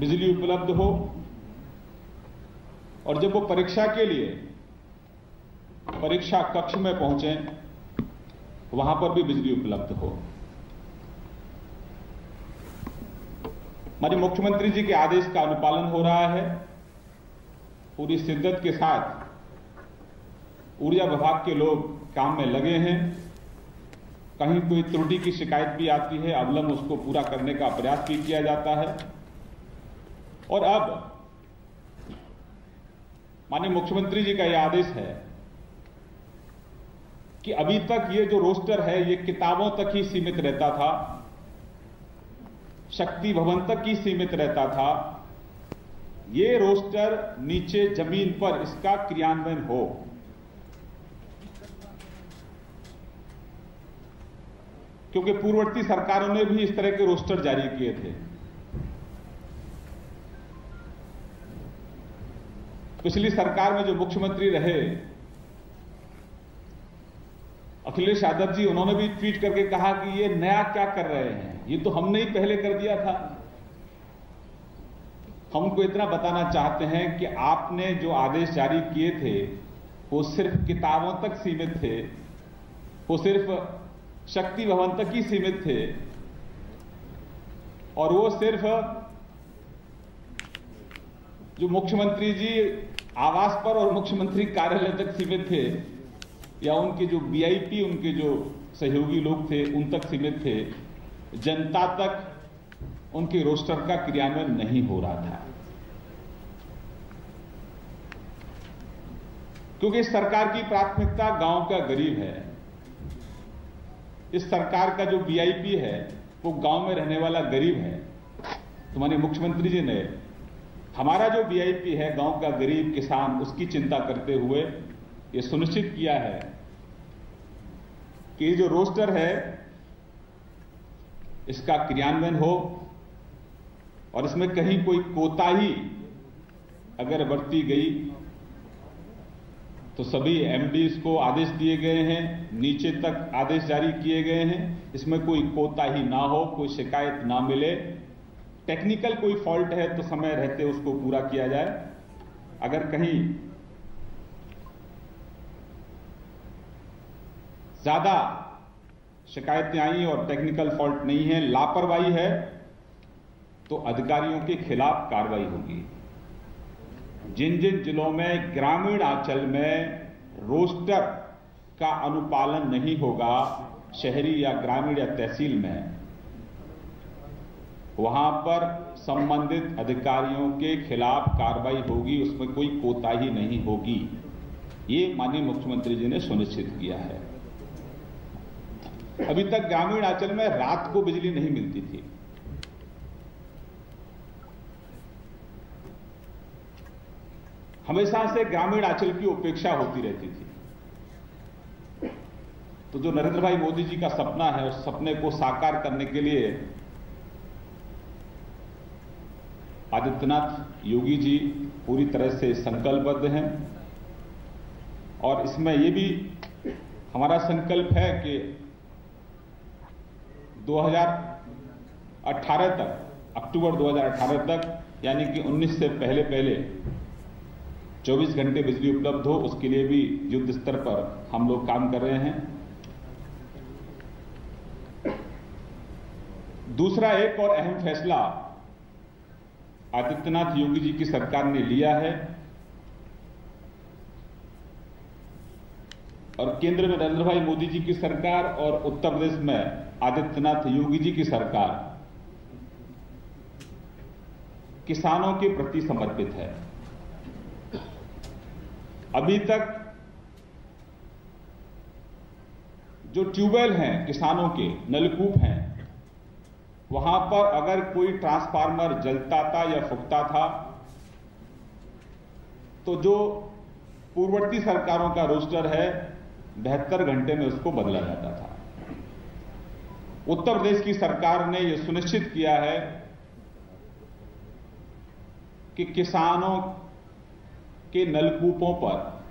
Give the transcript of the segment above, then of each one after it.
बिजली उपलब्ध हो और जब वो परीक्षा के लिए परीक्षा कक्ष में पहुंचे वहां पर भी बिजली उपलब्ध हो। हमारे मुख्यमंत्री जी के आदेश का अनुपालन हो रहा है। पूरी शिद्दत के साथ ऊर्जा विभाग के लोग काम में लगे हैं। कहीं कोई त्रुटि की शिकायत भी आती है, अविलंब उसको पूरा करने का प्रयास भी किया जाता है। और अब माननीय मुख्यमंत्री जी का यह आदेश है कि अभी तक ये जो रोस्टर है ये किताबों तक ही सीमित रहता था, शक्ति भवन तक ही सीमित रहता था। ये रोस्टर नीचे जमीन पर इसका क्रियान्वयन हो। क्योंकि पूर्ववर्ती सरकारों ने भी इस तरह के रोस्टर जारी किए थे। पिछली सरकार में जो मुख्यमंत्री रहे अखिलेश यादव जी, उन्होंने भी ट्वीट करके कहा कि ये नया क्या कर रहे हैं, ये तो हमने ही पहले कर दिया था। हम उनको इतना बताना चाहते हैं कि आपने जो आदेश जारी किए थे वो सिर्फ किताबों तक सीमित थे, वो सिर्फ शक्ति भवन तक ही सीमित थे और वो सिर्फ जो मुख्यमंत्री जी आवास पर और मुख्यमंत्री कार्यालय तक सीमित थे या उनके जो वीआईपी, उनके जो सहयोगी लोग थे उन तक सीमित थे। जनता तक उनके रोस्टर का क्रियान्वयन नहीं हो रहा था। क्योंकि इस सरकार की प्राथमिकता गांव का गरीब है। इस सरकार का जो वीआईपी है वो गांव में रहने वाला गरीब है। तो माननीय मुख्यमंत्री जी ने हमारा जो वीआईपी है गांव का गरीब किसान, उसकी चिंता करते हुए ये सुनिश्चित किया है कि जो रोस्टर है इसका क्रियान्वयन हो और इसमें कहीं कोई कोताही अगर बरती गई तो सभी एमडीज को आदेश दिए गए हैं, नीचे तक आदेश जारी किए गए हैं, इसमें कोई कोताही ना हो, कोई शिकायत ना मिले। टेक्निकल कोई फॉल्ट है तो समय रहते उसको पूरा किया जाए। अगर कहीं ज्यादा शिकायतें आई और टेक्निकल फॉल्ट नहीं है, लापरवाही है, तो अधिकारियों के खिलाफ कार्रवाई होगी। जिन जिन जिलों में ग्रामीण अंचल में रोस्टर का अनुपालन नहीं होगा, शहरी या ग्रामीण या तहसील में, वहां पर संबंधित अधिकारियों के खिलाफ कार्रवाई होगी, उसमें कोई कोताही नहीं होगी। ये माननीय मुख्यमंत्री जी ने सुनिश्चित किया है। अभी तक ग्रामीण अंचल में रात को बिजली नहीं मिलती थी। हमेशा से ग्रामीण अंचल की उपेक्षा होती रहती थी। तो जो नरेंद्र भाई मोदी जी का सपना है, उस सपने को साकार करने के लिए आदित्यनाथ योगी जी पूरी तरह से संकल्पबद्ध हैं। और इसमें यह भी हमारा संकल्प है कि 2018 तक, अक्टूबर 2018 तक, यानी कि 19 से पहले पहले 24 घंटे बिजली उपलब्ध हो, उसके लिए भी युद्ध स्तर पर हम लोग काम कर रहे हैं। दूसरा एक और अहम फैसला आदित्यनाथ योगी जी की सरकार ने लिया है और केंद्र में नरेंद्र भाई मोदी जी की सरकार और उत्तर प्रदेश में आदित्यनाथ योगी जी की सरकार किसानों के प्रति समर्पित है। अभी तक जो ट्यूबवेल हैं किसानों के, नलकूप हैं, वहां पर अगर कोई ट्रांसफार्मर जलता था या फूकता था तो जो पूर्ववर्ती सरकारों का रोस्टर है 72 घंटे में उसको बदला जाता था। उत्तर प्रदेश की सरकार ने यह सुनिश्चित किया है कि किसानों के नलकूपों पर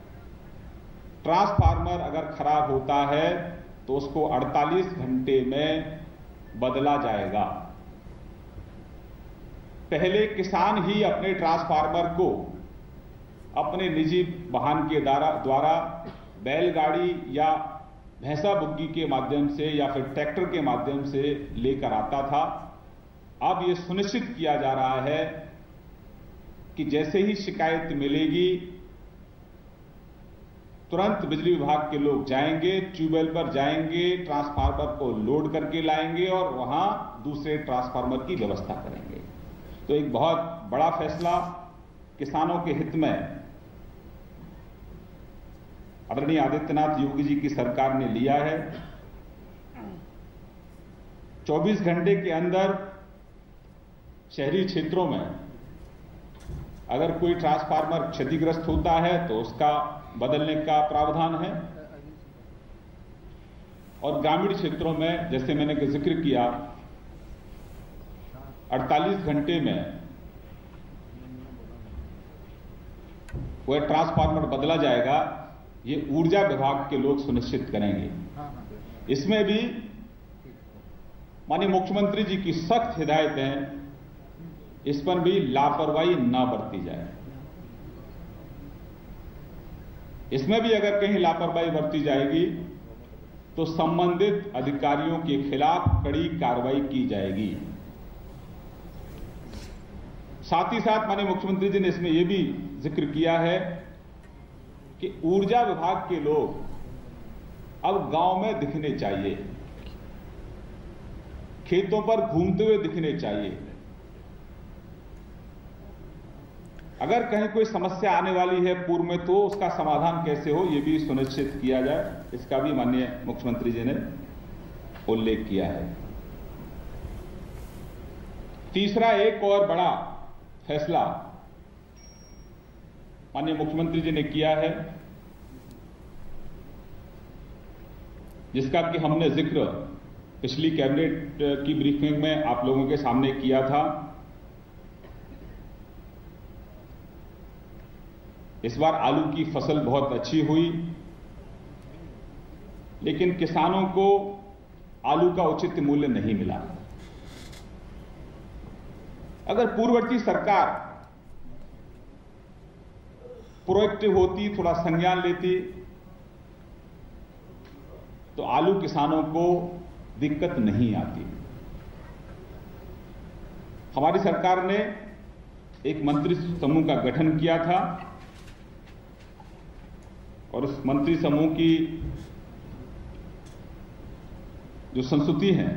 ट्रांसफार्मर अगर खराब होता है तो उसको 48 घंटे में बदला जाएगा। पहले किसान ही अपने ट्रांसफार्मर को अपने निजी वाहन के द्वारा बैलगाड़ी या भैंसा बुग्गी के माध्यम से या फिर ट्रैक्टर के माध्यम से लेकर आता था। अब यह सुनिश्चित किया जा रहा है कि जैसे ही शिकायत मिलेगी तुरंत बिजली विभाग के लोग जाएंगे, ट्यूबवेल पर जाएंगे, ट्रांसफार्मर को लोड करके लाएंगे और वहां दूसरे ट्रांसफार्मर की व्यवस्था करेंगे। तो एक बहुत बड़ा फैसला किसानों के हित में आदरणीय आदित्यनाथ योगी जी की सरकार ने लिया है। 24 घंटे के अंदर शहरी क्षेत्रों में अगर कोई ट्रांसफार्मर क्षतिग्रस्त होता है तो उसका बदलने का प्रावधान है, और ग्रामीण क्षेत्रों में जैसे मैंने जिक्र किया 48 घंटे में वह ट्रांसफार्मर बदला जाएगा। ये ऊर्जा विभाग के लोग सुनिश्चित करेंगे। इसमें भी माननीय मुख्यमंत्री जी की सख्त हिदायतें, इस पर भी लापरवाही ना बरती जाए। इसमें भी अगर कहीं लापरवाही बरती जाएगी तो संबंधित अधिकारियों के खिलाफ कड़ी कार्रवाई की जाएगी। साथ ही साथ माननीय मुख्यमंत्री जी ने इसमें यह भी जिक्र किया है कि ऊर्जा विभाग के लोग अब गांव में दिखने चाहिए, खेतों पर घूमते हुए दिखने चाहिए। अगर कहीं कोई समस्या आने वाली है पूर्व में तो उसका समाधान कैसे हो यह भी सुनिश्चित किया जाए, इसका भी माननीय मुख्यमंत्री जी ने उल्लेख किया है। तीसरा एक और बड़ा फैसला माननीय मुख्यमंत्री जी ने किया है, जिसका कि हमने जिक्र पिछली कैबिनेट की ब्रीफिंग में आप लोगों के सामने किया था। इस बार आलू की फसल बहुत अच्छी हुई, लेकिन किसानों को आलू का उचित मूल्य नहीं मिला। अगर पूर्ववर्ती सरकार प्रोएक्टिव होती, थोड़ा संज्ञान लेती, तो आलू किसानों को दिक्कत नहीं आती। हमारी सरकार ने एक मंत्री समूह का गठन किया था और उस मंत्री समूह की जो संस्तुति है,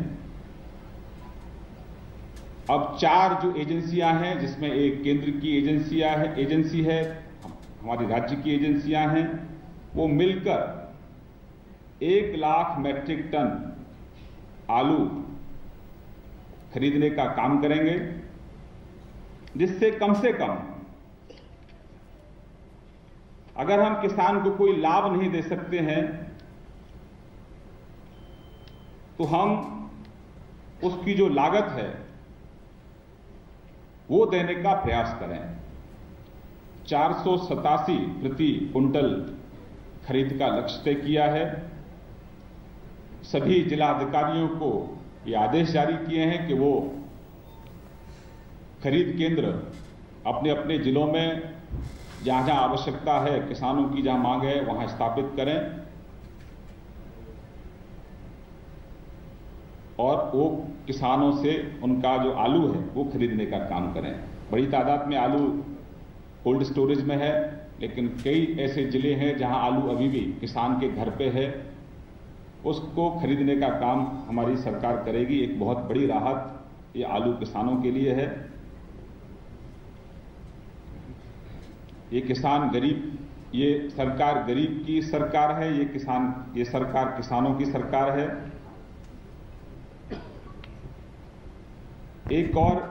अब 4 जो एजेंसियां हैं, जिसमें एक केंद्र की एजेंसी है, हमारी राज्य की एजेंसियां हैं, वो मिलकर 1 लाख मैट्रिक टन आलू खरीदने का काम करेंगे, जिससे कम से कम अगर हम किसान को कोई लाभ नहीं दे सकते हैं तो हम उसकी जो लागत है वो देने का प्रयास करें। 487 प्रति कुंटल खरीद का लक्ष्य तय किया है। सभी जिला अधिकारियों को ये आदेश जारी किए हैं कि वो खरीद केंद्र अपने अपने जिलों में जहां जहां आवश्यकता है, किसानों की जहां मांग है, वहां स्थापित करें और वो किसानों से उनका जो आलू है वो खरीदने का काम करें। बड़ी तादाद में आलू कोल्ड स्टोरेज में है, लेकिन कई ऐसे जिले हैं जहां आलू अभी भी किसान के घर पे है, उसको खरीदने का काम हमारी सरकार करेगी। एक बहुत बड़ी राहत ये आलू किसानों के लिए है। ये किसान गरीब, ये सरकार गरीब की सरकार है, ये सरकार किसानों की सरकार है। एक और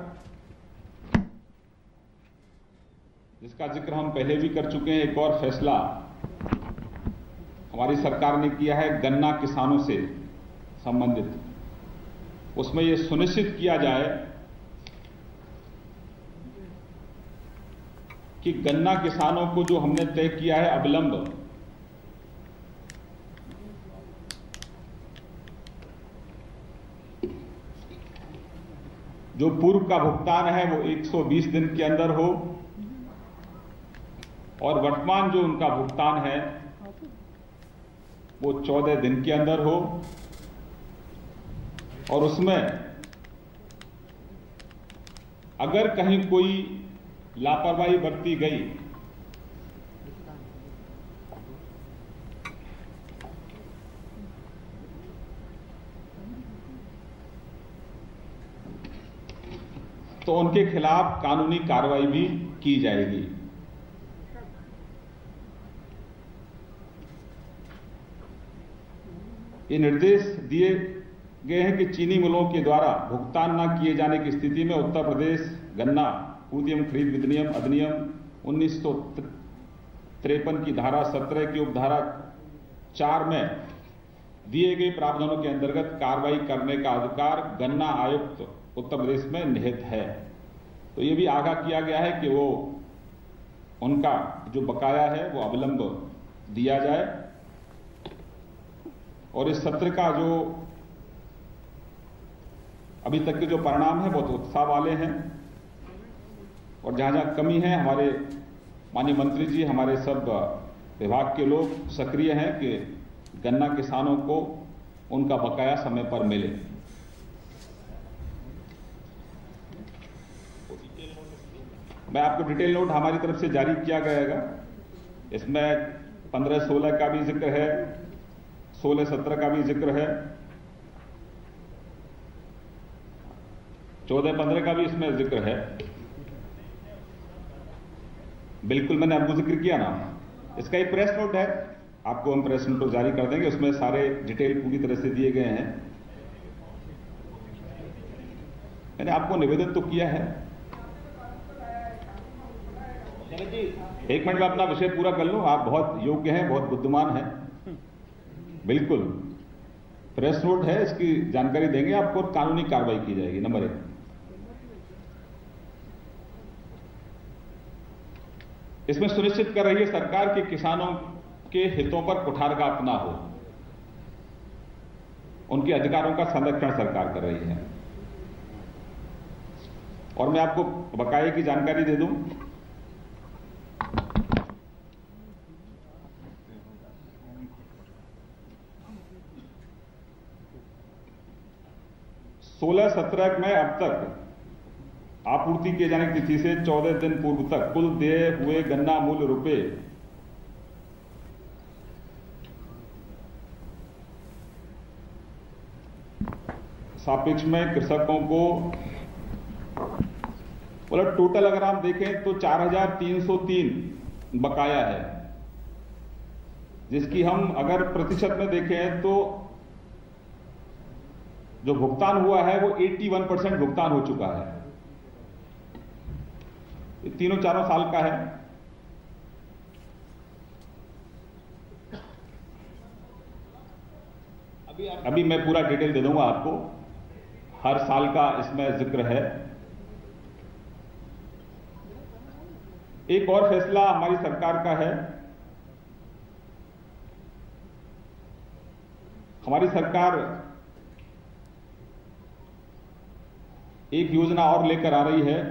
जिसका जिक्र हम पहले भी कर चुके हैं, एक और फैसला हमारी सरकार ने किया है गन्ना किसानों से संबंधित। उसमें यह सुनिश्चित किया जाए कि गन्ना किसानों को जो हमने तय किया है अविलंब जो पूर्व का भुगतान है वो 120 दिन के अंदर हो और वर्तमान जो उनका भुगतान है वो 14 दिन के अंदर हो और उसमें अगर कहीं कोई लापरवाही बरती गई तो उनके खिलाफ कानूनी कार्रवाई भी की जाएगी। ये निर्देश दिए गए हैं कि चीनी मिलों के द्वारा भुगतान न किए जाने की स्थिति में उत्तर प्रदेश गन्ना पूर्ति एवं खरीद विनियम अधिनियम 1953 की धारा 17 की उपधारा 4 में दिए गए प्रावधानों के अंतर्गत कार्रवाई करने का अधिकार गन्ना आयुक्त उत्तर प्रदेश में निहित है। तो ये भी आगाह किया गया है कि वो उनका जो बकाया है वो अविलंब दिया जाए और इस सत्र का जो अभी तक के जो परिणाम है बहुत उत्साह वाले हैं और जहां जहां कमी है हमारे माननीय मंत्री जी हमारे सब विभाग के लोग सक्रिय हैं कि गन्ना किसानों को उनका बकाया समय पर मिले। मैं आपको डिटेल नोट हमारी तरफ से जारी किया गया। इसमें 15-16 का भी जिक्र है, 16-17 का भी जिक्र है, 14-15 का भी इसमें जिक्र है। बिल्कुल मैंने आपको जिक्र किया ना। इसका एक प्रेस नोट है, आपको हम प्रेस नोट जारी कर देंगे, उसमें सारे डिटेल पूरी तरह से दिए गए हैं। मैंने आपको निवेदन तो किया है। एक मिनट में अपना विषय पूरा कर लो। आप बहुत योग्य हैं, बहुत बुद्धिमान हैं। बिल्कुल प्रेस नोट है, इसकी जानकारी देंगे आपको और कानूनी कार्रवाई की जाएगी। नंबर 1, इसमें सुनिश्चित कर रही है सरकार कि किसानों के हितों पर कुठाराघात ना हो, उनके अधिकारों का संरक्षण सरकार कर रही है। और मैं आपको बकाये की जानकारी दे दूं, सोलह 17 में अब तक आपूर्ति किए जाने की तिथि से 14 दिन पूर्व तक कुल दिए हुए गन्ना मूल्य रुपए सापेक्ष में कृषकों को मतलब टोटल अगर आप देखें तो 4,303 बकाया है, जिसकी हम अगर प्रतिशत में देखें तो जो भुगतान हुआ है वो 81% भुगतान हो चुका है। ये तीनों चारों साल का है। अभी मैं पूरा डिटेल दे दूंगा आपको, हर साल का इसमें जिक्र है। एक और फैसला हमारी सरकार का है। हमारी सरकार एक योजना और लेकर आ रही है,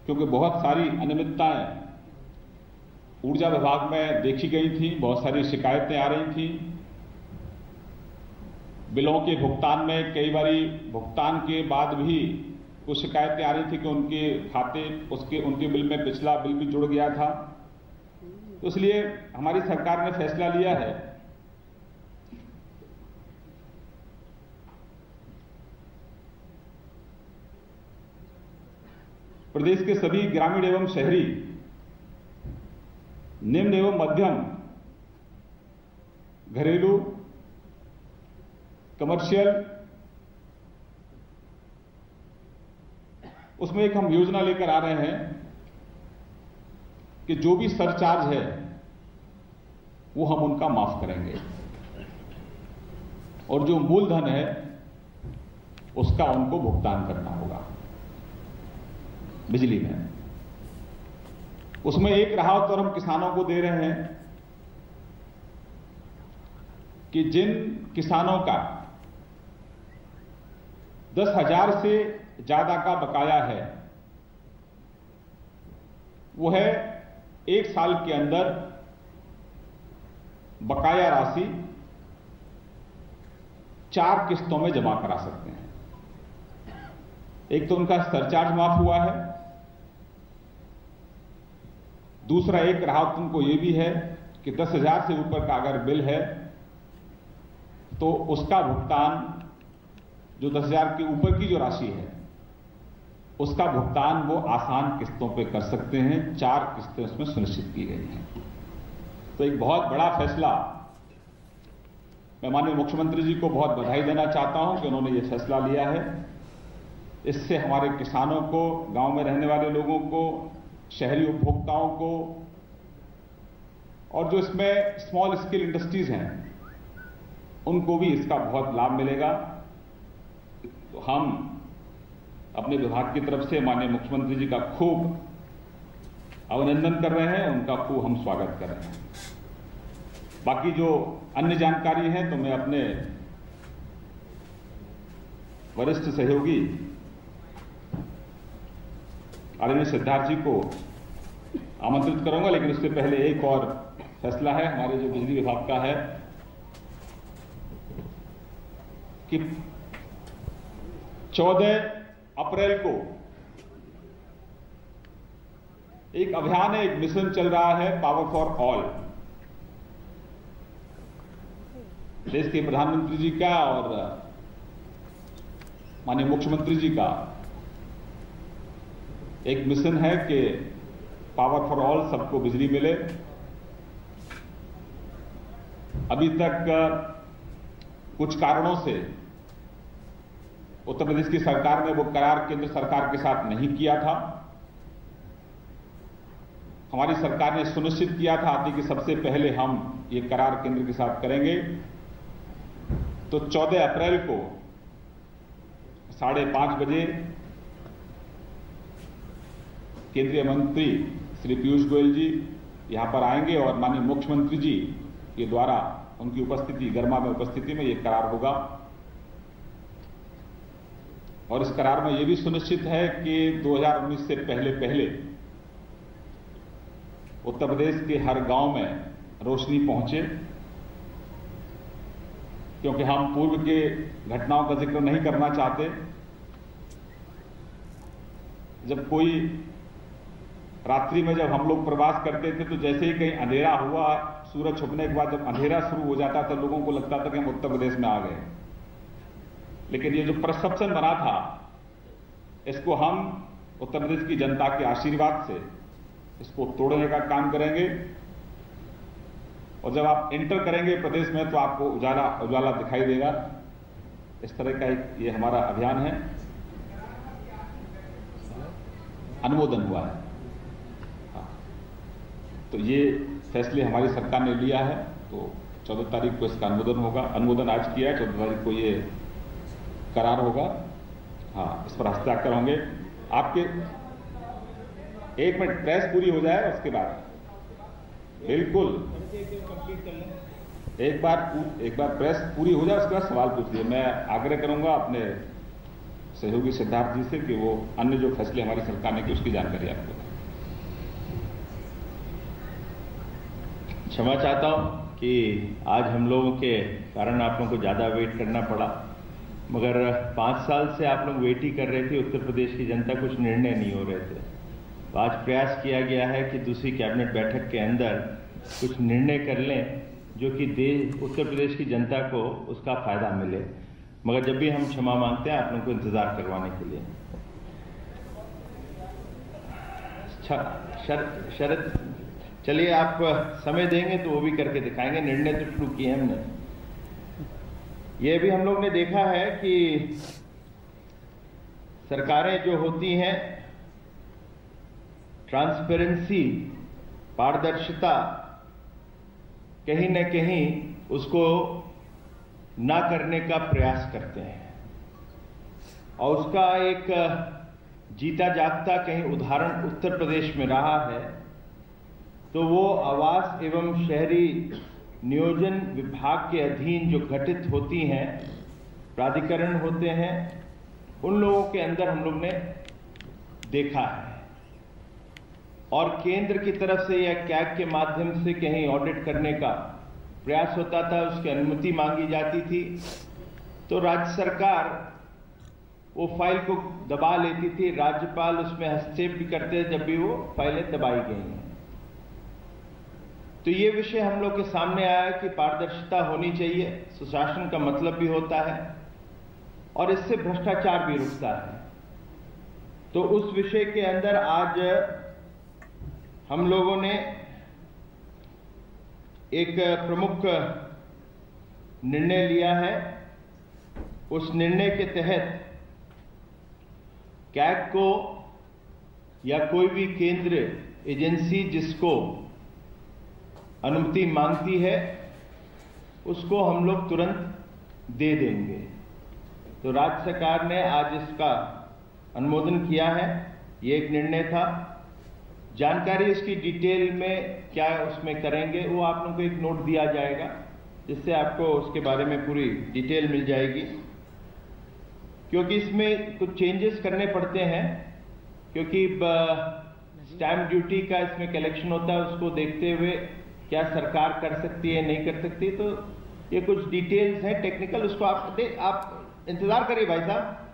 क्योंकि बहुत सारी अनियमितताएं ऊर्जा विभाग में देखी गई थी, बहुत सारी शिकायतें आ रही थी। बिलों के भुगतान में कई बारी भुगतान के बाद भी कुछ शिकायतें आ रही थी कि उनके खाते उनके बिल में पिछला बिल भी जुड़ गया था। तो इसलिए हमारी सरकार ने फैसला लिया है प्रदेश के सभी ग्रामीण एवं शहरी निम्न एवं मध्यम घरेलू कमर्शियल, उसमें एक हम योजना लेकर आ रहे हैं कि जो भी सरचार्ज है वो हम उनका माफ करेंगे और जो मूलधन है उसका उनको भुगतान करना होगा। बिजली में उसमें एक राहत और हम किसानों को दे रहे हैं कि जिन किसानों का 10,000 से ज्यादा का बकाया है वो है 1 साल के अंदर बकाया राशि 4 किस्तों में जमा करा सकते हैं। एक तो उनका सरचार्ज माफ हुआ है, दूसरा एक राहत उनको यह भी है कि 10,000 से ऊपर का अगर बिल है तो उसका भुगतान, जो 10,000 के ऊपर की जो राशि है उसका भुगतान वो आसान किस्तों पे कर सकते हैं। 4 किस्तें उसमें सुनिश्चित की गई हैं। तो एक बहुत बड़ा फैसला, मैं माननीय मुख्यमंत्री जी को बहुत बधाई देना चाहता हूं कि उन्होंने ये फैसला लिया है। इससे हमारे किसानों को, गांव में रहने वाले लोगों को, शहरी उपभोक्ताओं को और जो इसमें स्मॉल स्केल इंडस्ट्रीज हैं उनको भी इसका बहुत लाभ मिलेगा। तो हम अपने विभाग की तरफ से माननीय मुख्यमंत्री जी का खूब अभिनंदन कर रहे हैं, उनका खूब हम स्वागत कर रहे हैं। बाकी जो अन्य जानकारी है तो मैं अपने वरिष्ठ सहयोगी आदरणीय सिद्धार्थ जी को आमंत्रित करूंगा, लेकिन उससे पहले एक और फैसला है हमारे जो बिजली विभाग का है कि 14 अप्रैल को एक अभियान है, एक मिशन चल रहा है, पावर फॉर ऑल। देश के प्रधानमंत्री जी का और माननीय मुख्यमंत्री जी का एक मिशन है कि पावर फॉर ऑल, सबको बिजली मिले। अभी तक कुछ कारणों से उत्तर प्रदेश की सरकार ने वो करार केंद्र सरकार के साथ नहीं किया था। हमारी सरकार ने सुनिश्चित किया था कि सबसे पहले हम ये करार केंद्र के साथ करेंगे। तो 14 अप्रैल को 5:30 बजे केंद्रीय मंत्री श्री पीयूष गोयल जी यहां पर आएंगे और माननीय मुख्यमंत्री जी के द्वारा उनकी उपस्थिति, गर्मा में उपस्थिति में ये करार होगा। और इस करार में यह भी सुनिश्चित है कि 2019 से पहले उत्तर प्रदेश के हर गांव में रोशनी पहुंचे, क्योंकि हम पूर्व के घटनाओं का जिक्र नहीं करना चाहते। जब कोई रात्रि में जब हम लोग प्रवास करते थे तो जैसे ही कहीं अंधेरा हुआ, सूरज छुपने के बाद जब अंधेरा शुरू हो जाता था, लोगों को लगता था कि हम उत्तर प्रदेश में आ गए। लेकिन ये जो परसेप्शन बना था, इसको हम उत्तर प्रदेश की जनता के आशीर्वाद से इसको तोड़ने का काम करेंगे। और जब आप एंटर करेंगे प्रदेश में तो आपको उजाला उजाला दिखाई देगा। इस तरह का एक ये हमारा अभियान है, अनुमोदन हुआ है। तो ये फैसले हमारी सरकार ने लिया है। तो 14 तारीख को इसका अनुमोदन होगा। अनुमोदन आज किया है, 14 तारीख को ये करार होगा। हाँ, इस पर हस्ताक्षर होंगे। आपके 1 मिनट प्रेस पूरी हो जाए उसके बाद बिल्कुल एक बार प्रेस पूरी हो जाए उसके बाद सवाल पूछिए। मैं आग्रह करूंगा अपने सहयोगी सिद्धार्थ जी से कि वो अन्य जो फैसले हमारी सरकार ने की उसकी जानकारी आपको। क्षमा चाहता हूं कि आज हम लोगों के कारण आप लोगों को ज़्यादा वेट करना पड़ा, मगर 5 साल से आप लोग वेट ही कर रहे थे। उत्तर प्रदेश की जनता, कुछ निर्णय नहीं हो रहे थे। तो आज प्रयास किया गया है कि दूसरी कैबिनेट बैठक के अंदर कुछ निर्णय कर लें जो कि उत्तर प्रदेश की जनता को उसका फायदा मिले। मगर जब भी हम क्षमा मांगते हैं आप लोगों को इंतजार करवाने के लिए। शरद, चलिए आप समय देंगे तो वो भी करके दिखाएंगे। निर्णय तो शुरू किए हमने। ये भी हम लोग ने देखा है कि सरकारें जो होती हैं, ट्रांसपेरेंसी, पारदर्शिता, कहीं न कहीं उसको ना करने का प्रयास करते हैं। और उसका एक जीता जागता कहीं उदाहरण उत्तर प्रदेश में रहा है। तो वो आवास एवं शहरी नियोजन विभाग के अधीन जो गठित होती हैं, प्राधिकरण होते हैं, उन लोगों के अंदर हम लोग ने देखा है। और केंद्र की तरफ से या कैग के माध्यम से कहीं ऑडिट करने का प्रयास होता था, उसकी अनुमति मांगी जाती थी, तो राज्य सरकार वो फाइल को दबा लेती थी। राज्यपाल उसमें हस्तक्षेप भी करते थे जब भी वो फाइलें दबाई गई हैं। तो ये विषय हम लोग के सामने आया कि पारदर्शिता होनी चाहिए, सुशासन का मतलब भी होता है और इससे भ्रष्टाचार भी रुकता है। तो उस विषय के अंदर आज हम लोगों ने एक प्रमुख निर्णय लिया है। उस निर्णय के तहत कैग को या कोई भी केंद्र एजेंसी जिसको अनुमति मांगती है उसको हम लोग तुरंत दे देंगे। तो राज्य सरकार ने आज इसका अनुमोदन किया है। ये एक निर्णय था। जानकारी इसकी डिटेल में क्या उसमें करेंगे वो आप लोगों को एक नोट दिया जाएगा, जिससे आपको उसके बारे में पूरी डिटेल मिल जाएगी। क्योंकि इसमें कुछ चेंजेस करने पड़ते हैं, क्योंकि स्टैंप ड्यूटी का इसमें कलेक्शन होता है, उसको देखते हुए क्या सरकार कर सकती है नहीं कर सकती। तो ये कुछ डिटेल्स हैं टेक्निकल, उसको आप इंतजार करिए भाई साहब।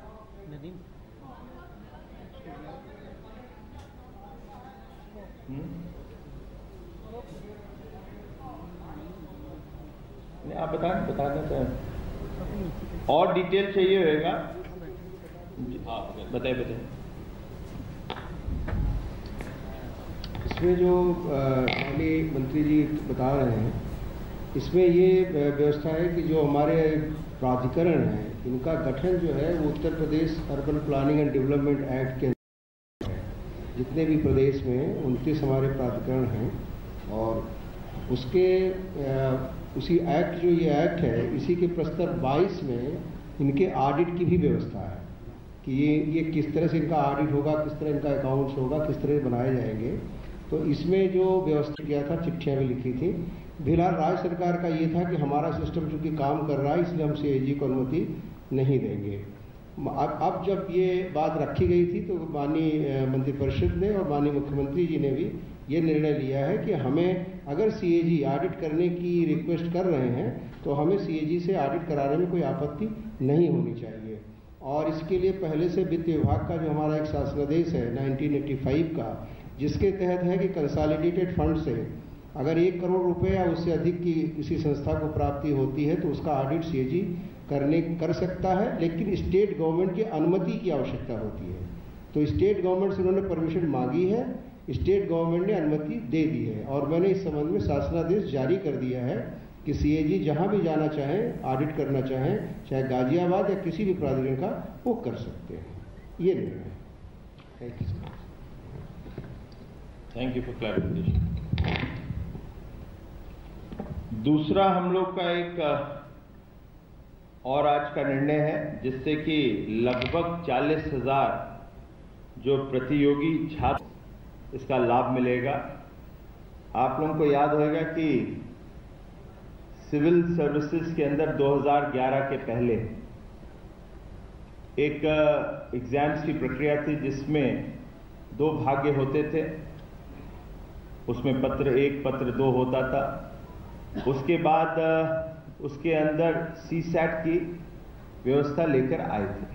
आप बताना चाहें और डिटेल चाहिए होगा? बताइए। इसमें जो पहले मंत्री जी बता रहे हैं, इसमें ये व्यवस्था है कि जो हमारे प्राधिकरण हैं इनका गठन जो है वो Uttar Pradesh urban planning and development act के अंतर्गत है। जितने भी प्रदेश में 29 हमारे प्राधिकरण हैं और उसके उसी एक्ट जो ये एक्ट है इसी के प्रस्तर 22 में इनके ऑडिट की भी व्यवस्था है कि ये किस तरह से इनका ऑडिट होगा, किस तरह इनका अकाउंट्स होगा, किस तरह बनाए जाएंगे। तो इसमें जो व्यवस्था किया था, चिट्ठियाँ भी लिखी थी। फिलहाल राज्य सरकार का ये था कि हमारा सिस्टम चूंकि काम कर रहा है इसलिए हम सीएजी को अनुमति नहीं देंगे। अब जब ये बात रखी गई थी तो माननीय मंत्रिपरिषद ने और माननीय मुख्यमंत्री जी ने भी ये निर्णय लिया है कि हमें अगर सीएजी ऑडिट करने की रिक्वेस्ट कर रहे हैं तो हमें सीएजी से ऑडिट कराने में कोई आपत्ति नहीं होनी चाहिए। और इसके लिए पहले से वित्त विभाग का जो हमारा एक शासनादेश है 1985 का, जिसके तहत है कि कंसोलिडेटेड फंड से अगर 1 करोड़ रुपए या उससे अधिक की किसी संस्था को प्राप्ति होती है तो उसका ऑडिट सीएजी कर सकता है, लेकिन स्टेट गवर्नमेंट की अनुमति की आवश्यकता होती है। तो स्टेट गवर्नमेंट से उन्होंने परमिशन मांगी है, स्टेट गवर्नमेंट ने अनुमति दे दी है और मैंने इस संबंध में शासनादेश जारी कर दिया है कि सीएजी जहां भी जाना चाहें, ऑडिट करना चाहें, चाहे गाजियाबाद या किसी भी प्राधिकरण का, वो कर सकते हैं। ये निर्णय है। Thank you for clarification. दूसरा हम लोग का एक और आज का निर्णय है जिससे कि लगभग 40,000 जो प्रतियोगी छात्र इसका लाभ मिलेगा। आप लोगों को याद होगा कि सिविल सर्विसेज के अंदर 2011 के पहले एक एग्जाम्स की प्रक्रिया थी जिसमें 2 भाग्य होते थे। उसमें पत्र 1 पत्र 2 होता था। उसके बाद उसके अंदर सीसैट की व्यवस्था लेकर आए थे।